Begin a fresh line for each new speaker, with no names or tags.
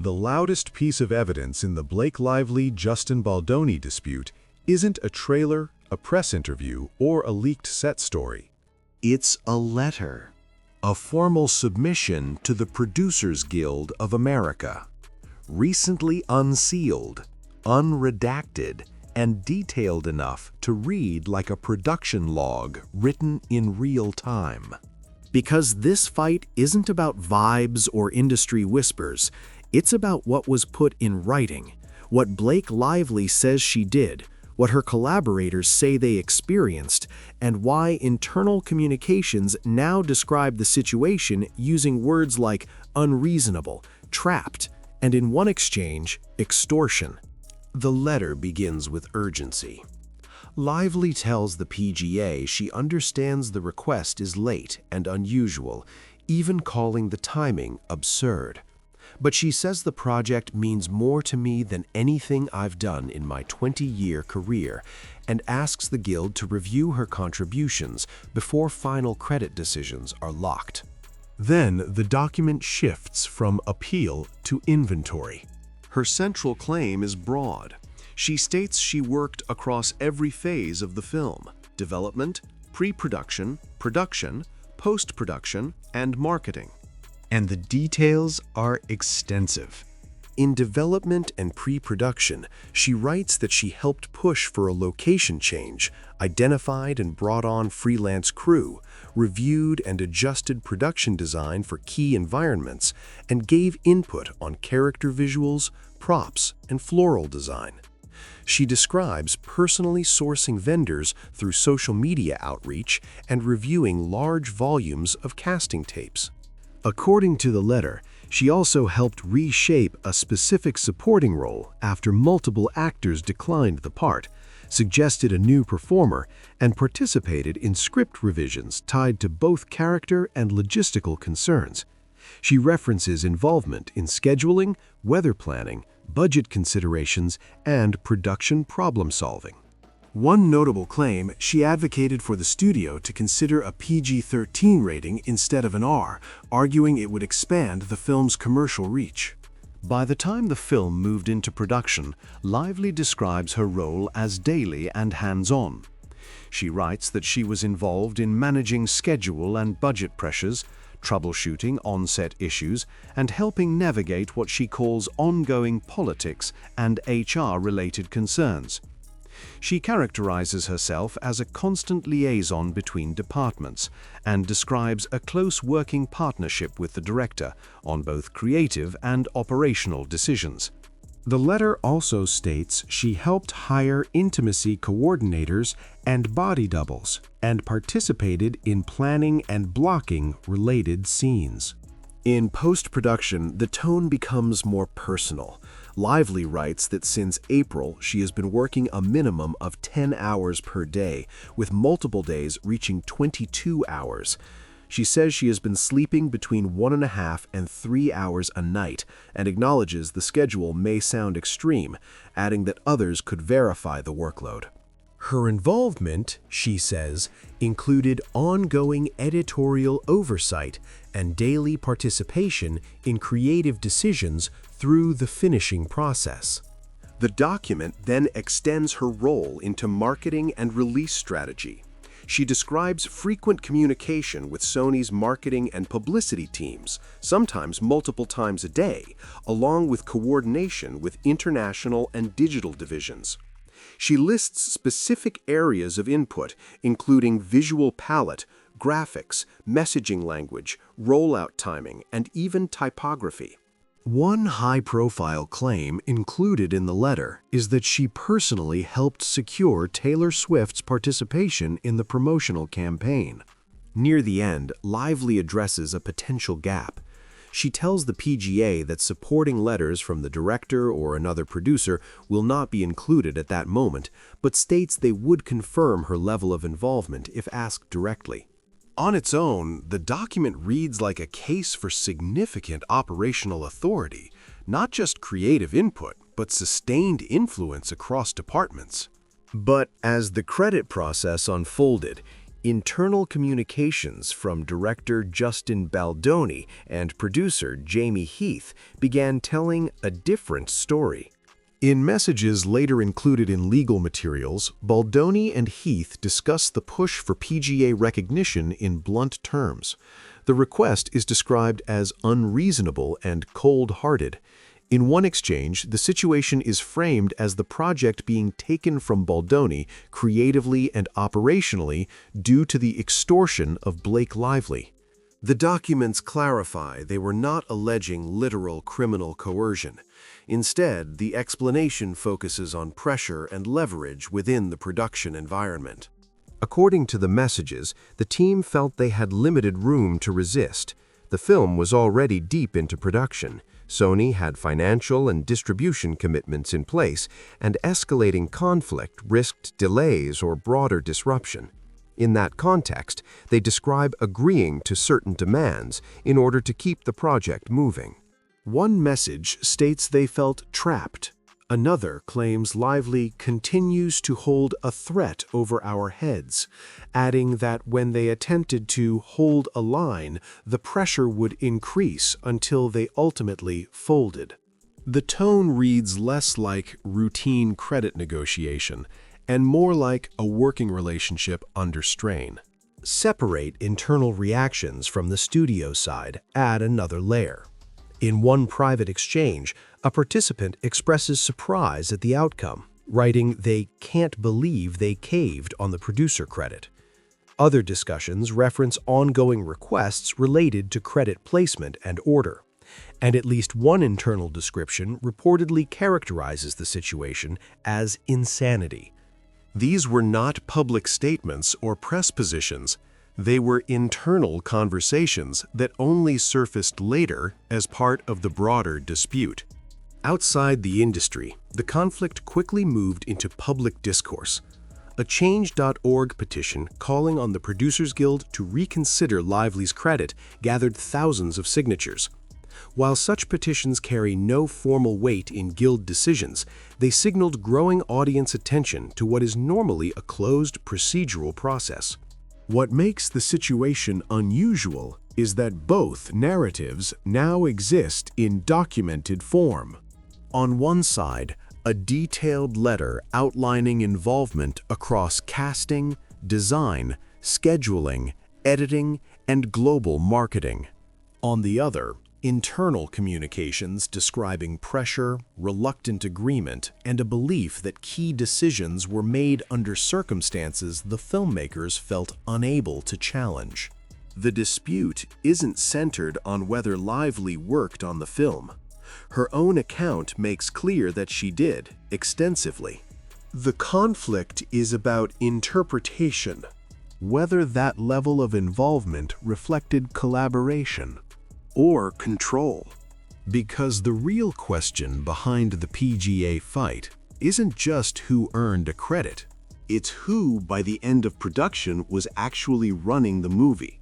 The loudest piece of evidence in the Blake Lively-Justin Baldoni dispute isn't a trailer, a press interview, or a leaked set story.
It's a letter, a formal submission to the Producers Guild of America, recently unsealed, unredacted, and detailed enough to read like a production log written in real time. Because this fight isn't about vibes or industry whispers, it's about what was put in writing, what Blake Lively says she did, what her collaborators say they experienced, and why internal communications now describe the situation using words like unreasonable, trapped, and in one exchange, extortion. The letter begins with urgency. Lively tells the PGA she understands the request is late and unusual, even calling the timing absurd. But she says the project means more to me than anything I've done in my 20-year career, and asks the Guild to review her contributions before final credit decisions are locked.
Then the document shifts from appeal to inventory.
Her central claim is broad. She states she worked across every phase of the film: development, pre-production, production, post-production, and marketing.
And the details are extensive.
In development and pre-production, she writes that she helped push for a location change, identified and brought on freelance crew, reviewed and adjusted production design for key environments, and gave input on character visuals, props, and floral design. She describes personally sourcing vendors through social media outreach and reviewing large volumes of casting tapes. According to the letter, she also helped reshape a specific supporting role after multiple actors declined the part, suggested a new performer, and participated in script revisions tied to both character and logistical concerns. She references involvement in scheduling, weather planning, budget considerations, and production problem-solving. One notable claim, she advocated for the studio to consider a PG-13 rating instead of an R, arguing it would expand the film's commercial reach. By the time the film moved into production, Lively describes her role as daily and hands-on. She writes that she was involved in managing schedule and budget pressures, troubleshooting on-set issues, and helping navigate what she calls ongoing politics and HR-related concerns. She characterizes herself as a constant liaison between departments and describes a close working partnership with the director on both creative and operational decisions. The letter also states she helped hire intimacy coordinators and body doubles and participated in planning and blocking related scenes. In post-production, the tone becomes more personal. Lively writes that since April, she has been working a minimum of 10 hours per day, with multiple days reaching 22 hours. She says she has been sleeping between 1.5 and 3 hours a night, and acknowledges the schedule may sound extreme, adding that others could verify the workload. Her involvement, she says, included ongoing editorial oversight and daily participation in creative decisions through the finishing process. The document then extends her role into marketing and release strategy. She describes frequent communication with Sony's marketing and publicity teams, sometimes multiple times a day, along with coordination with international and digital divisions. She lists specific areas of input, including visual palette, graphics, messaging language, rollout timing, and even typography. One high-profile claim included in the letter is that she personally helped secure Taylor Swift's participation in the promotional campaign. Near the end, Lively addresses a potential gap. She tells the PGA that supporting letters from the director or another producer will not be included at that moment, but states they would confirm her level of involvement if asked directly. On its own, the document reads like a case for significant operational authority, not just creative input, but sustained influence across departments. But as the credit process unfolded, Internal communications from director Justin Baldoni and producer Jamie Heath began telling a different story.
In messages later included in legal materials, Baldoni and Heath discuss the push for PGA recognition in blunt terms. The request is described as unreasonable and cold-hearted. In one exchange, the situation is framed as the project being taken from Baldoni creatively and operationally due to the extortion of Blake Lively.
The documents clarify they were not alleging literal criminal coercion. Instead, the explanation focuses on pressure and leverage within the production environment. According to the messages, the team felt they had limited room to resist. The film was already deep into production. Sony had financial and distribution commitments in place, and escalating conflict risked delays or broader disruption. In that context, they describe agreeing to certain demands in order to keep the project moving. One message states they felt trapped. Another claims Lively continues to hold a threat over our heads, adding that when they attempted to hold a line, the pressure would increase until they ultimately folded. The tone reads less like routine credit negotiation and more like a working relationship under strain. Separate internal reactions from the studio side, add another layer. In one private exchange, a participant expresses surprise at the outcome, writing they can't believe they caved on the producer credit. Other discussions reference ongoing requests related to credit placement and order, and at least one internal description reportedly characterizes the situation as insanity. These were not public statements or press positions. They were internal conversations that only surfaced later as part of the broader dispute. Outside the industry, the conflict quickly moved into public discourse. A Change.org petition calling on the Producers Guild to reconsider Lively's credit gathered thousands of signatures. While such petitions carry no formal weight in Guild decisions, they signaled growing audience attention to what is normally a closed procedural process. What makes the situation unusual is that both narratives now exist in documented form. On one side, a detailed letter outlining involvement across casting, design, scheduling, editing, and global marketing. On the other, internal communications describing pressure, reluctant agreement, and a belief that key decisions were made under circumstances the filmmakers felt unable to challenge. The dispute isn't centered on whether Lively worked on the film. Her own account makes clear that she did, extensively. The conflict is about interpretation, whether that level of involvement reflected collaboration or control. Because the real question behind the PGA fight isn't just who earned a credit, it's who, by the end of production, was actually running the movie.